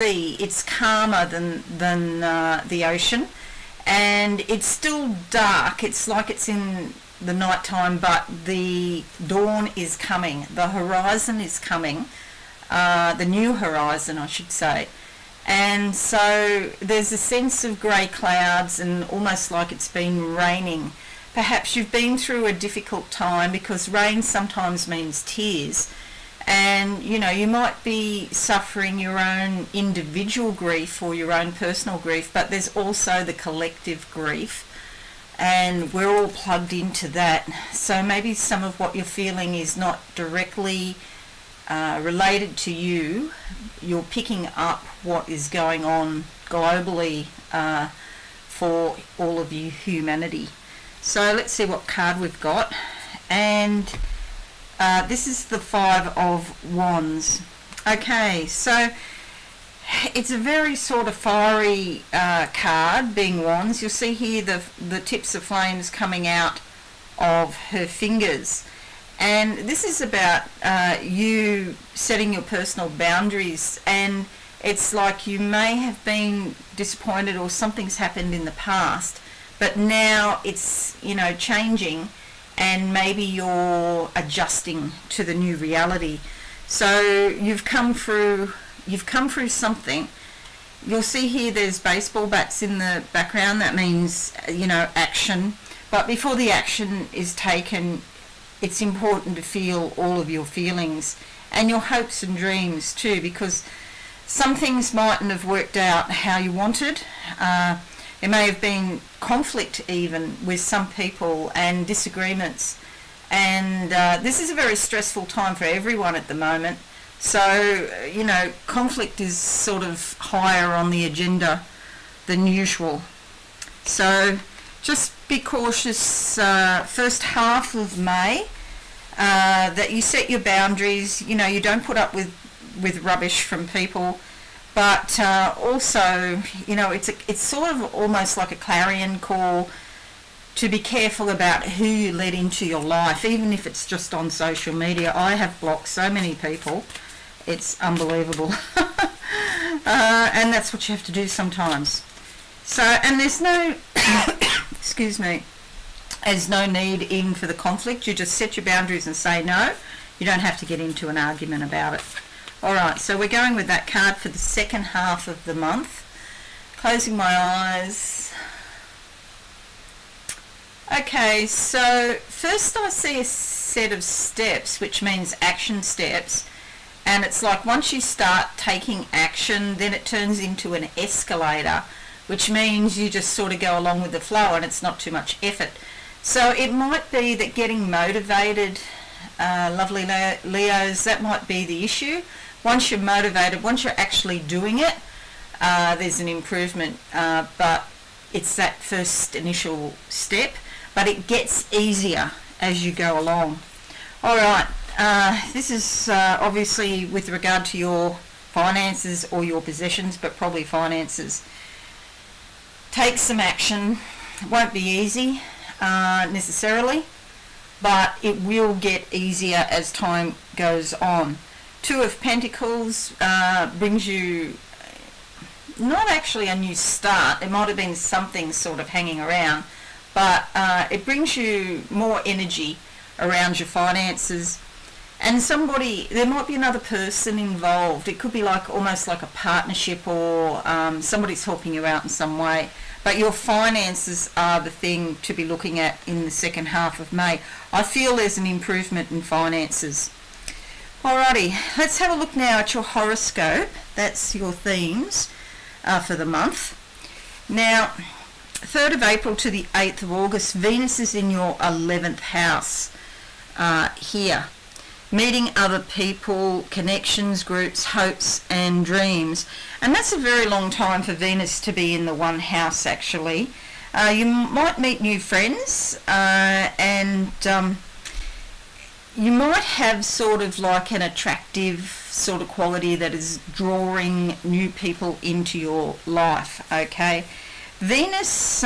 sea. It's calmer than the ocean, and it's still dark. It's like it's in the night time, but the dawn is coming. The horizon is coming, the new horizon, I should say. And so there's a sense of grey clouds and almost like it's been raining. Perhaps you've been through a difficult time, because rain sometimes means tears. And, you know, you might be suffering your own individual grief or your own personal grief, but there's also the collective grief. And we're all plugged into that. So maybe some of what you're feeling is not directly related to you. You're picking up what is going on globally for all of you humanity. So let's see what card we've got. And this is the Five of Wands. Okay, so it's a very sort of fiery card, being wands. You'll see here the tips of flames coming out of her fingers. And this is about you setting your personal boundaries, and it's like you may have been disappointed or something's happened in the past, but now it's, you know, changing, and maybe you're adjusting to the new reality. So you've come through something. You'll see here there's baseball bats in the background. That means, you know, action. But before the action is taken, it's important to feel all of your feelings and your hopes and dreams too, because some things mightn't have worked out how you wanted. There may have been conflict even with some people and disagreements. And this is a very stressful time for everyone at the moment. So, you know, conflict is sort of higher on the agenda than usual. So just be cautious first half of May, that you set your boundaries. You know, you don't put up with rubbish from people, but also, you know, it's sort of almost like a clarion call to be careful about who you let into your life, even if it's just on social media. I have blocked so many people. It's unbelievable. And that's what you have to do sometimes. So, and there's no, excuse me, there's no need even for the conflict. You just set your boundaries and say no. You don't have to get into an argument about it. Alright, so we're going with that card for the second half of the month. Closing my eyes. Okay, so first I see a set of steps, which means action steps. And it's like once you start taking action, then it turns into an escalator, which means you just sort of go along with the flow and it's not too much effort. So it might be that getting motivated, lovely Leos, that might be the issue. Once you're motivated, once you're actually doing it, there's an improvement, but it's that first initial step, but it gets easier as you go along. All right. This is obviously with regard to your finances or your possessions, but probably finances. Take some action. It won't be easy necessarily, but it will get easier as time goes on. Two of Pentacles brings you not actually a new start. It might have been something sort of hanging around, but it brings you more energy around your finances. And somebody, there might be another person involved. It could be like almost like a partnership, or somebody's helping you out in some way. But your finances are the thing to be looking at in the second half of May. I feel there's an improvement in finances. Alrighty, let's have a look now at your horoscope. That's your themes for the month. Now, 3rd of April to the 8th of August, Venus is in your 11th house here. Meeting other people, connections, groups, hopes and dreams. And that's a very long time for Venus to be in the one house actually. You might meet new friends and you might have sort of like an attractive sort of quality that is drawing new people into your life, okay? Venus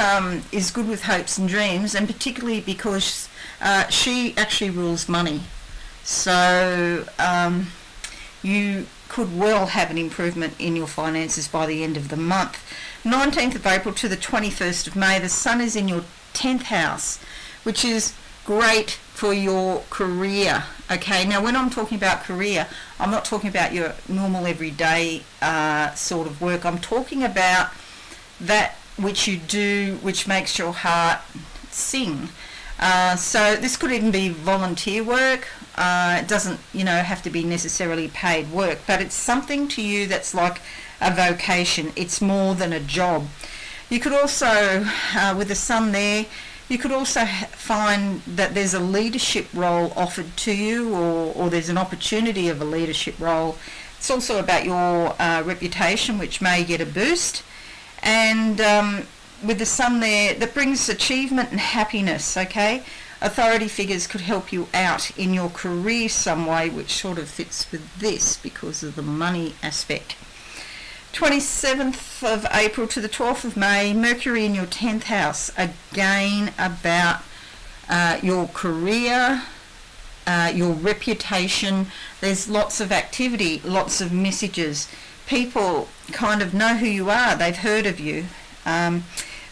is good with hopes and dreams, and particularly because she actually rules money. So you could well have an improvement in your finances by the end of the month. 19th of April to the 21st of May, the Sun is in your 10th house, which is great for your career. Okay, now when I'm talking about career, I'm not talking about your normal everyday sort of work. I'm talking about that which you do which makes your heart sing. So this could even be volunteer work. It doesn't, have to be necessarily paid work, but it's something to you that's like a vocation. It's more than a job. You could also, with the Sun there, you could also find that there's a leadership role offered to you, or there's an opportunity of a leadership role. It's also about your reputation, which may get a boost. And with the Sun there, that brings achievement and happiness, okay? Authority figures could help you out in your career some way, which sort of fits with this because of the money aspect. 27th of April to the 12th of May, Mercury in your 10th house, again about your career, your reputation. There's lots of activity, lots of messages. People kind of know who you are, they've heard of you.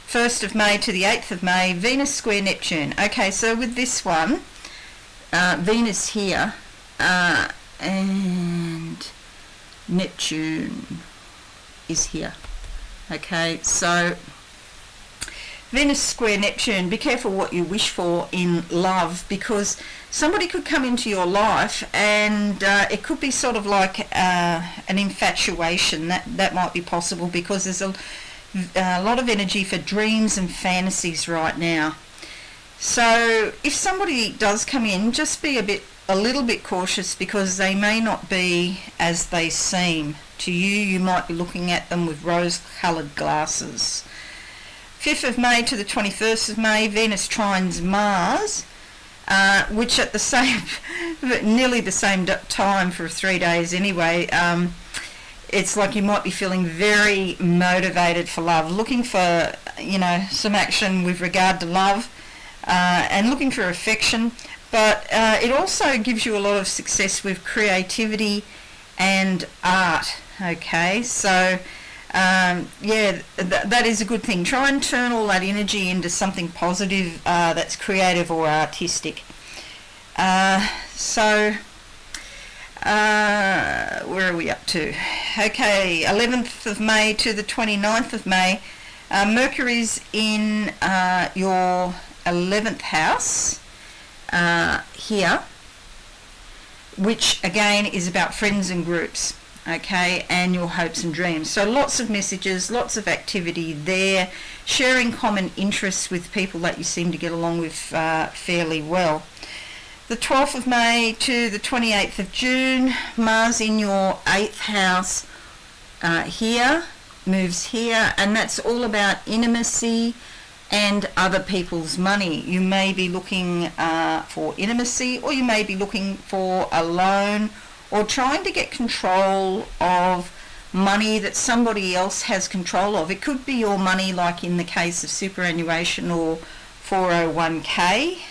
1st of May to the 8th of May, Venus square Neptune. Okay, so with this one, Venus here, and Neptune is here. Okay, so Venus square Neptune, be careful what you wish for in love, because somebody could come into your life and it could be sort of like an infatuation. That might be possible, because there's a lot of energy for dreams and fantasies right now. So if somebody does come in, just be a little bit cautious, because they may not be as they seem to you. You might be looking at them with rose-coloured glasses. 5th of May to the 21st of May, Venus trines Mars, which at the same, nearly the same time for 3 days anyway. It's like you might be feeling very motivated for love, looking for, some action with regard to love, and looking for affection. But it also gives you a lot of success with creativity and art. Okay, so that is a good thing. Try and turn all that energy into something positive that's creative or artistic. Where are we up to? Okay, 11th of May to the 29th of May, Mercury's in your 11th house here, which again is about friends and groups, okay, and your hopes and dreams. So lots of messages, lots of activity there, sharing common interests with people that you seem to get along with fairly well. The 12th of May to the 28th of June, Mars in your 8th house here, moves here, and that's all about intimacy and other people's money. You may be looking for intimacy, or you may be looking for a loan, or trying to get control of money that somebody else has control of. It could be your money, like in the case of superannuation or 401k,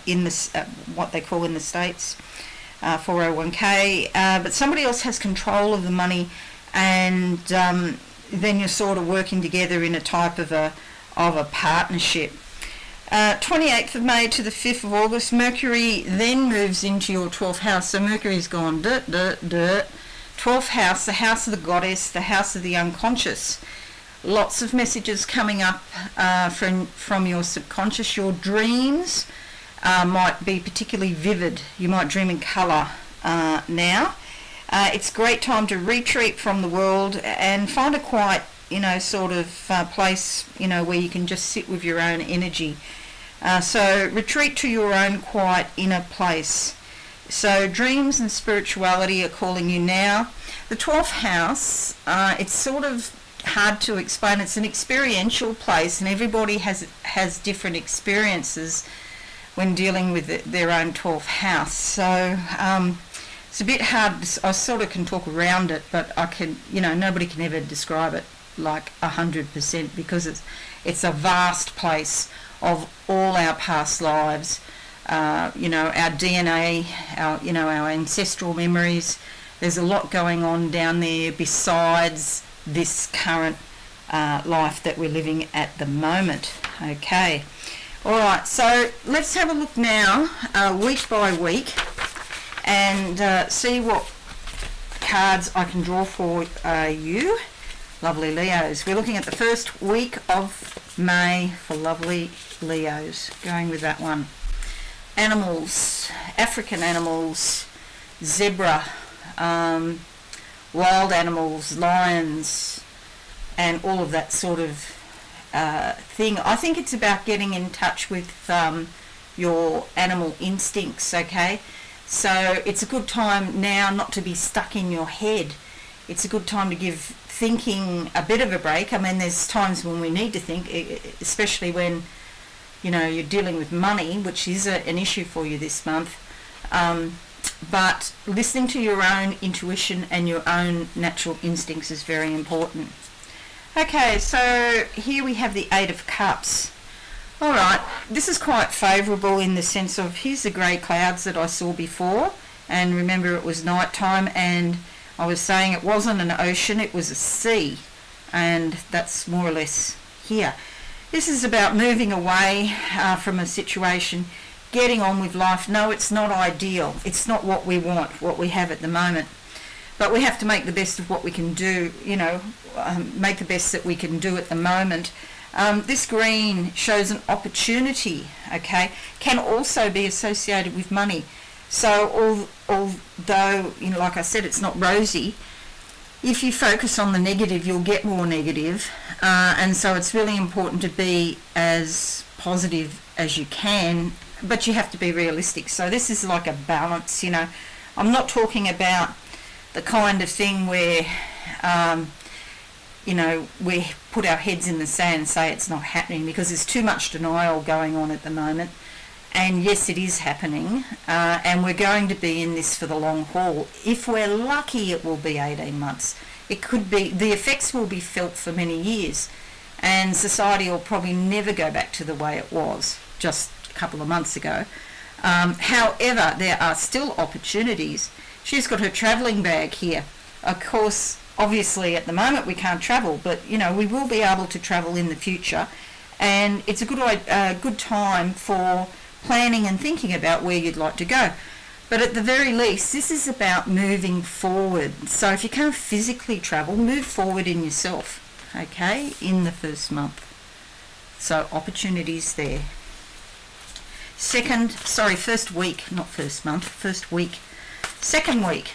in this what they call in the States 401k, but somebody else has control of the money, and then you're sort of working together in a type of a partnership. 28th of May to the 5th of August, Mercury then moves into your 12th house. So Mercury's gone 12th house, the house of the goddess, the house of the unconscious. Lots of messages coming up from your subconscious. Your dreams might be particularly vivid. You might dream in colour now. It's a great time to retreat from the world and find a quiet, sort of place, where you can just sit with your own energy. So retreat to your own quiet inner place. So dreams and spirituality are calling you now. The 12th house, it's sort of hard to explain. It's an experiential place, and everybody has different experiences when dealing with their own 12th house. So it's a bit hard. I sort of can talk around it, but I can, nobody can ever describe it like 100%, because it's a vast place of all our past lives, our DNA, our ancestral memories, There's a lot going on down there besides this current life that we're living at the moment. Okay. All right, so let's have a look now, week by week, and see what cards I can draw for you, lovely Leos. We're looking at the first week of May for lovely Leos. Going with that one. Animals, African animals, zebra, wild animals, lions, and all of that sort of thing. I think it's about getting in touch with your animal instincts, okay? So it's a good time now not to be stuck in your head. It's a good time to give thinking a bit of a break. I mean, there's times when we need to think, especially when, you know, you're dealing with money, which is an issue for you this month. But listening to your own intuition and your own natural instincts is very important. Okay, so here we have the Eight of Cups. All right, this is quite favourable in the sense of, here's the grey clouds that I saw before, and remember it was night time, and I was saying it wasn't an ocean, it was a sea, and that's more or less here. This is about moving away from a situation, getting on with life. No, it's not ideal. It's not what we want, what we have at the moment. But we have to make the best of what we can do, you know, make the best that we can do at the moment. This green shows an opportunity, okay, can also be associated with money. So although, you know, like I said, it's not rosy, if you focus on the negative, you'll get more negative. And so it's really important to be as positive as you can, but you have to be realistic. So this is like a balance, you know. I'm not talking about the kind of thing where, you know, we put our heads in the sand and say it's not happening, because there's too much denial going on at the moment. And yes, it is happening, and we're going to be in this for the long haul. If we're lucky, it will be 18 months. It could be, the effects will be felt for many years, and society will probably never go back to the way it was just a couple of months ago. However, there are still opportunities. She's got her travelling bag here. Of course, obviously at the moment we can't travel, but you know, we will be able to travel in the future, and it's a good time for planning and thinking about where you'd like to go. But at the very least, this is about moving forward. So if you can't physically travel, move forward in yourself, okay, in the first month. So opportunities there. First week, not first month, first week. Second week,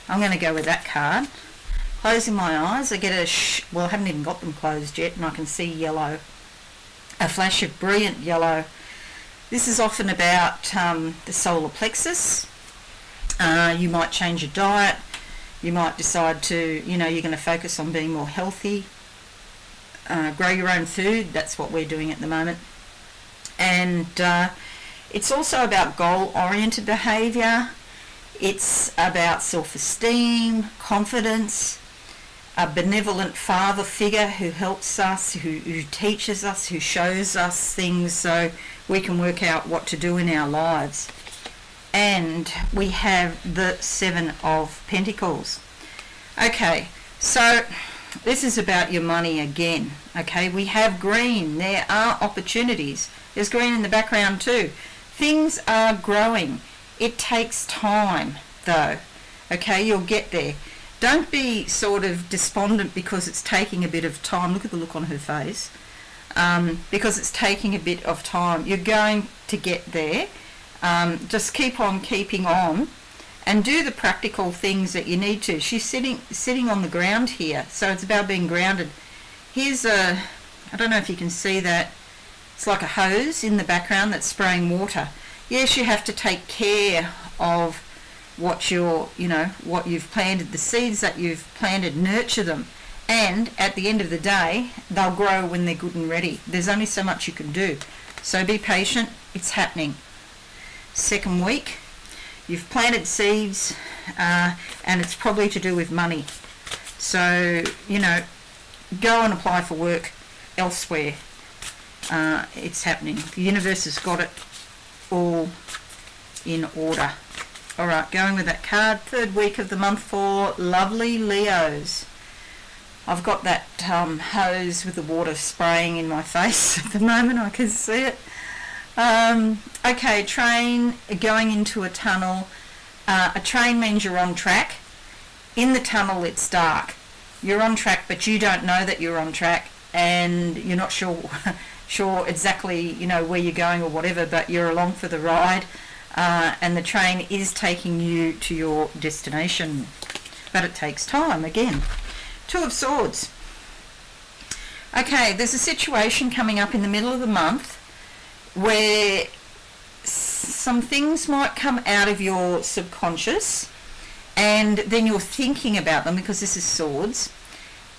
I'm going to go with that card. Closing my eyes, I get well, I haven't even got them closed yet, and I can see yellow, a flash of brilliant yellow. This is often about the solar plexus. You might change your diet. You might decide to, you know, you're going to focus on being more healthy. Grow your own food. That's what we're doing at the moment. And it's also about goal-oriented behaviour. It's about self-esteem, confidence, a benevolent father figure who helps us, who teaches us, who shows us things so we can work out what to do in our lives. And we have the Seven of Pentacles. Okay, so this is about your money again. Okay, we have green. There are opportunities. There's green in the background too. Things are growing. It takes time though. Okay, you'll get there. Don't be sort of despondent because it's taking a bit of time. Look at the look on her face. Because it's taking a bit of time. You're going to get there. Just keep on keeping on and do the practical things that you need to. She's sitting on the ground here, so it's about being grounded. Here's I don't know if you can see that. It's like a hose in the background that's spraying water. Yes, you have to take care of what what you've planted, the seeds that you've planted, nurture them. And at the end of the day, they'll grow when they're good and ready. There's only so much you can do. So be patient, it's happening. Second week, you've planted seeds, and it's probably to do with money. So, you know, go and apply for work elsewhere. It's happening. The universe has got it all in order. All right, going with that card, third week of the month for lovely Leos. I've got that hose with the water spraying in my face at the moment. I can see it. Okay, train going into a tunnel. A train means you're on track. In the tunnel, it's dark. You're on track, but you don't know that you're on track, and you're not sure exactly, where you're going or whatever, but you're along for the ride, and the train is taking you to your destination. But it takes time, again. Two of Swords. Okay, there's a situation coming up in the middle of the month where some things might come out of your subconscious, and then you're thinking about them because this is Swords,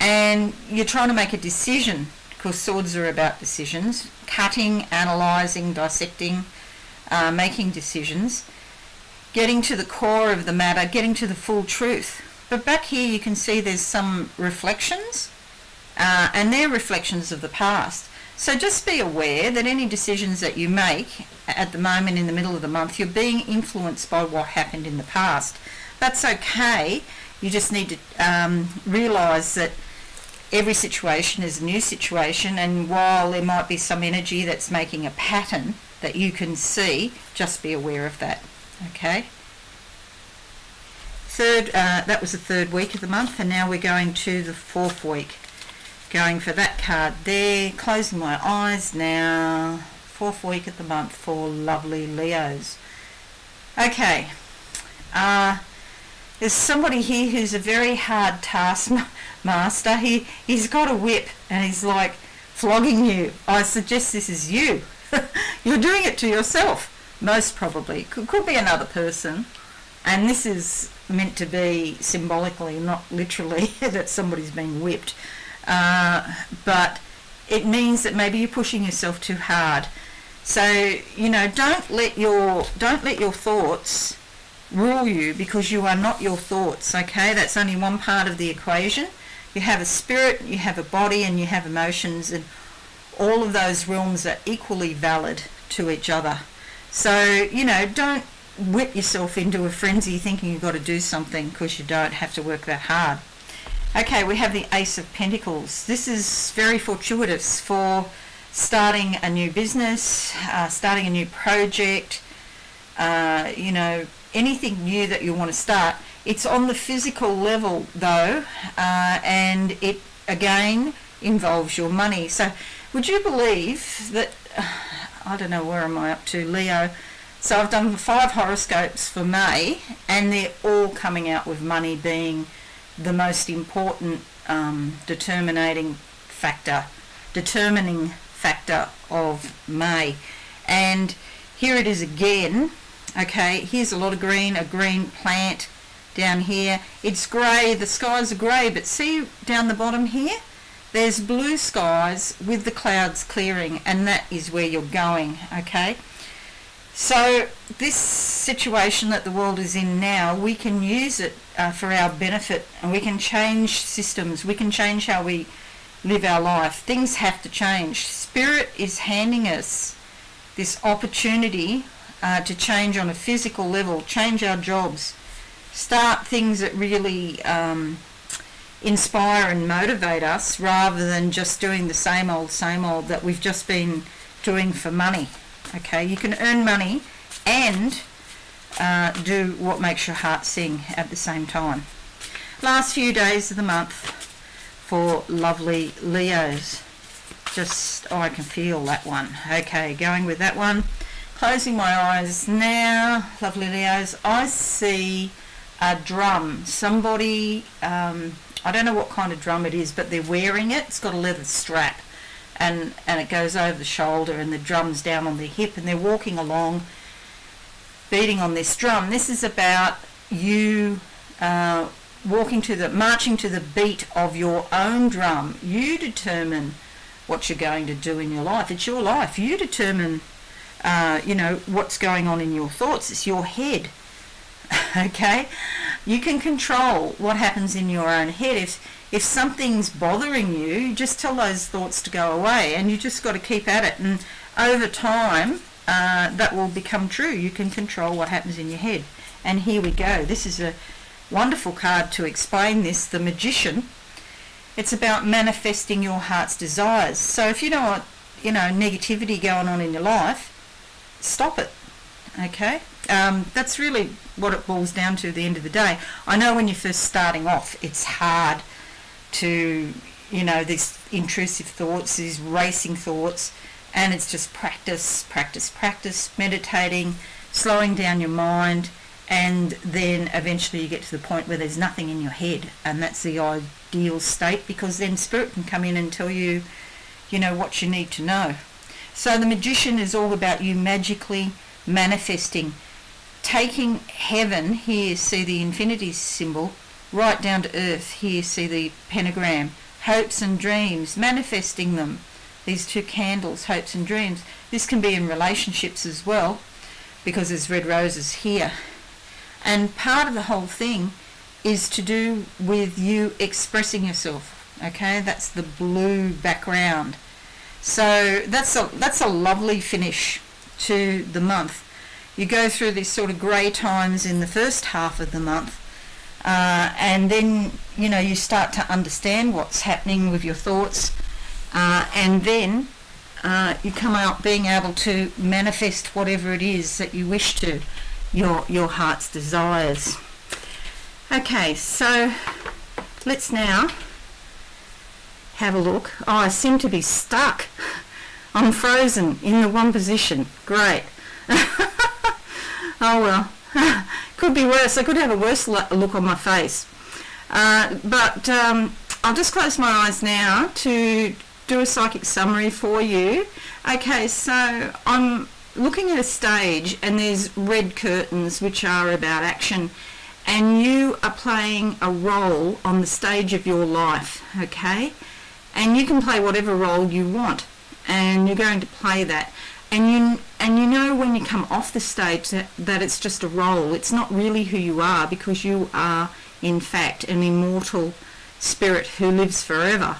and you're trying to make a decision because Swords are about decisions, cutting, analysing, dissecting, making decisions, getting to the core of the matter, getting to the full truth. But back here you can see there's some reflections, and they're reflections of the past. So just be aware that any decisions that you make at the moment in the middle of the month, you're being influenced by what happened in the past. That's okay. You just need to realise that every situation is a new situation, and while there might be some energy that's making a pattern that you can see, just be aware of that. Okay? That was the third week of the month, and now we're going to the fourth week. Going for that card there, closing my eyes now. Fourth week of the month for lovely Leos. Okay, there's somebody here who's a very hard taskmaster. He's got a whip and he's like flogging you. I suggest this is you. You're doing it to yourself, most probably. Could be another person, and this is meant to be symbolically, not literally, that somebody's being whipped. But it means that maybe you're pushing yourself too hard. So, don't let your thoughts rule you, because you are not your thoughts, okay? That's only one part of the equation. You have a spirit, you have a body, and you have emotions, and all of those realms are equally valid to each other. So, don't whip yourself into a frenzy thinking you've got to do something, because you don't have to work that hard. Okay, we have the Ace of Pentacles. This is very fortuitous for starting a new business, starting a new project, anything new that you want to start. It's on the physical level though, and it again involves your money. So would you believe that, I don't know, where am I up to, Leo? So I've done 5 horoscopes for May, and they're all coming out with money being the most important determining factor of May. And here it is again. Okay, here's a lot of green, a green plant down here. It's grey, the skies are grey, but see down the bottom here? There's blue skies with the clouds clearing, and that is where you're going, okay? So this situation that the world is in now, we can use it for our benefit, and we can change systems, we can change how we live our life. Things have to change. Spirit is handing us this opportunity to change on a physical level, change our jobs, start things that really inspire and motivate us, rather than just doing the same old that we've just been doing for money. Okay, you can earn money and do what makes your heart sing at the same time. Last few days of the month for lovely Leos. I can feel that one. Okay, going with that one. Closing my eyes now, lovely Leos. I see a drum. Somebody, I don't know what kind of drum it is, but they're wearing it. It's got a leather strap. And it goes over the shoulder, and the drum's down on the hip, and they're walking along beating on this drum. This is about you marching to the beat of your own drum. You determine what you're going to do in your life. It's your life. You determine what's going on in your thoughts. It's your head. Okay, you can control what happens in your own head. If something's bothering you, just tell those thoughts to go away, and you just got to keep at it, and over time that will become true. You can control what happens in your head. And here we go. This is a wonderful card to explain this, the Magician. It's about manifesting your heart's desires. So if you don't want, negativity going on in your life, stop it. Okay? That's really what it boils down to at the end of the day. I know when you're first starting off, it's hard to, these intrusive thoughts, these racing thoughts, and it's just practice, meditating, slowing down your mind, and then eventually you get to the point where there's nothing in your head, and that's the ideal state, because then Spirit can come in and tell you, what you need to know. So the Magician is all about you magically manifesting, taking heaven, here see the infinity symbol, right down to earth, here see the pentagram, hopes and dreams, manifesting them, these two candles, hopes and dreams. This can be in relationships as well, because there's red roses here. And part of the whole thing is to do with you expressing yourself. Okay, that's the blue background. So that's a lovely finish to the month. You go through these sort of grey times in the first half of the month, and then you start to understand what's happening with your thoughts, and then you come out being able to manifest whatever it is that you wish to, your heart's desires. Okay, so let's now have a look. Oh, I seem to be stuck. I'm frozen in the one position. Great. Oh well, could be worse. I could have a worse look on my face. But I'll just close my eyes now to do a psychic summary for you. Okay, so I'm looking at a stage and there's red curtains which are about action, and you are playing a role on the stage of your life, okay? And you can play whatever role you want, and you're going to play that. And you know when you come off the stage that it's just a role. It's not really who you are, because you are, in fact, an immortal spirit who lives forever.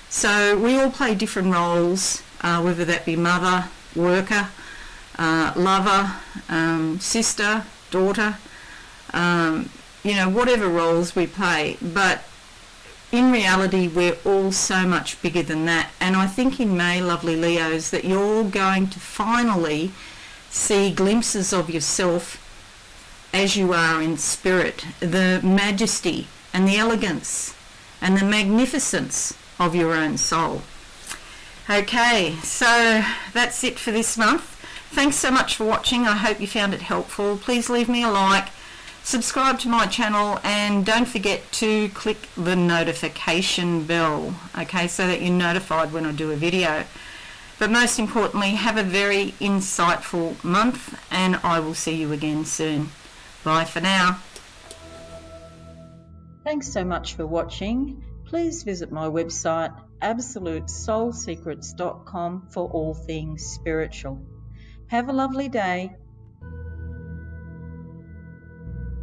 So we all play different roles, whether that be mother, worker, lover, sister, daughter, whatever roles we play. But in reality, we're all so much bigger than that. And I think in May, lovely Leos, that you're going to finally see glimpses of yourself as you are in spirit, the majesty and the elegance and the magnificence of your own soul. Okay, so that's it for this month. Thanks so much for watching. I hope you found it helpful. Please leave me a like, subscribe to my channel, and don't forget to click the notification bell, okay, so that you're notified when I do a video. But most importantly, have a very insightful month, and I will see you again soon. Bye for now. Thanks so much for watching. Please visit my website absolutesoulsecrets.com for all things spiritual. Have a lovely day.